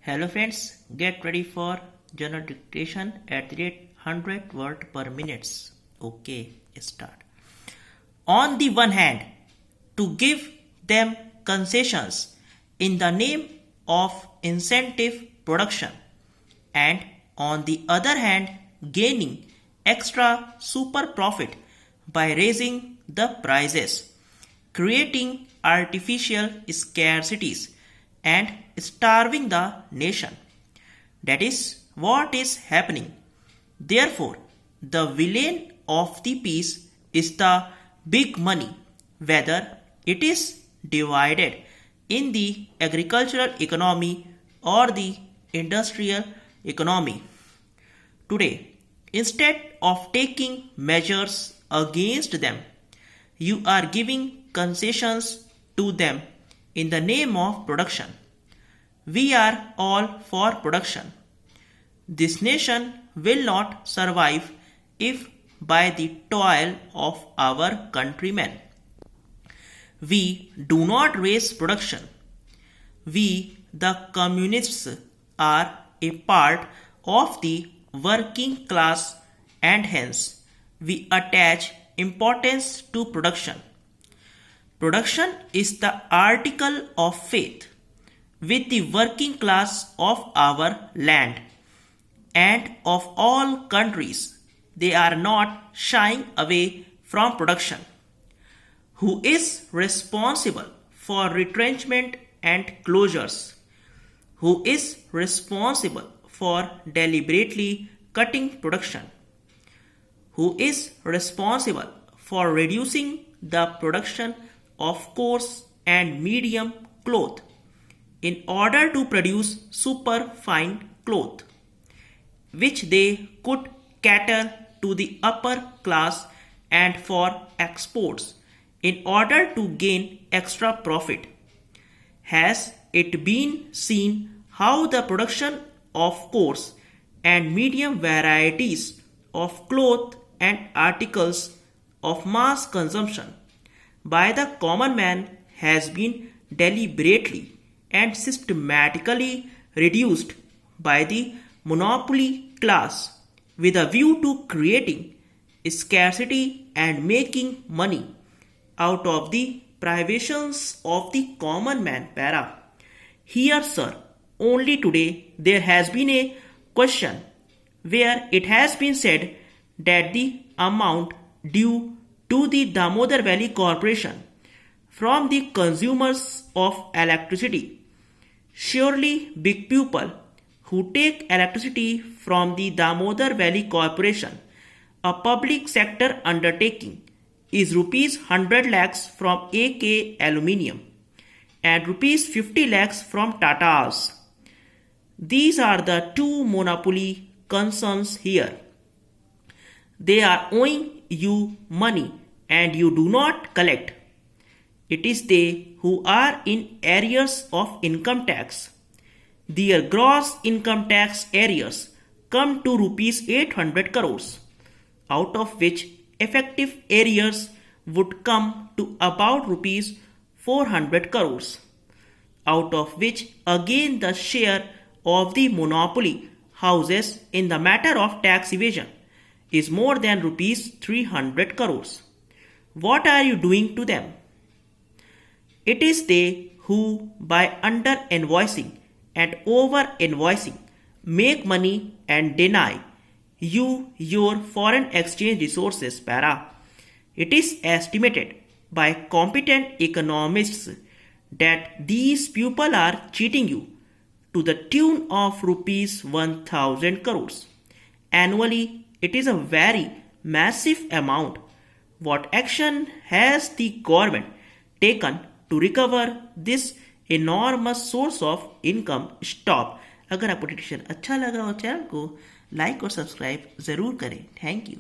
Hello friends, get ready for journal dictation at the rate 100 word per minute. Okay, start. On the one hand, to give them concessions in the name of incentive production, and on the other hand, gaining extra super profit by raising the prices, creating artificial scarcities and starving the nation. That is what is happening. Therefore, the villain of the piece is the big money, whether it is divided in the agricultural economy or the industrial economy. Today, instead of taking measures against them, you are giving concessions to them in the name of production. We are all for production. This nation will not survive if by the toil of our countrymen. We do not raise production. We, the communists, are a part of the working class and hence we attach importance to production. Production is the article of faith with the working class of our land and of all countries. They are not shying away from production. Who is responsible for retrenchment and closures? Who is responsible for deliberately cutting production? Who is responsible for reducing the production of coarse and medium cloth in order to produce super fine cloth, which they could cater to the upper class and for exports in order to gain extra profit? Has it been seen how the production of coarse and medium varieties of cloth and articles of mass consumption by the common man has been deliberately and systematically reduced by the monopoly class with a view to creating scarcity and making money out of the privations of the common man? Para. Here, sir, only today there has been a question where it has been said that the amount due to the Damodar Valley Corporation from the consumers of electricity. Surely big people who take electricity from the Damodar Valley Corporation, a public sector undertaking, is rupees 100 lakhs from AK Aluminium and rupees 50 lakhs from Tata's. These are the two monopoly concerns here. They are owing you money and you do not collect. It is they who are in arrears of income tax. Their gross income tax arrears come to rupees 800 crores, out of which effective arrears would come to about rupees 400 crores, out of which again the share of the monopoly houses in the matter of tax evasion is more than rupees 300 crores. What are you doing to them? It is they who, by under invoicing and over invoicing, make money and deny you your foreign exchange resources. Para. It is estimated by competent economists that these people are cheating you to the tune of rupees 1000 crores. Annually, it is a very massive amount. What action has the government taken to recover this enormous source of income? Stop. अगर आपको detection अच्छा लगा हो channel को like और subscribe ज़रूर करें. Thank you.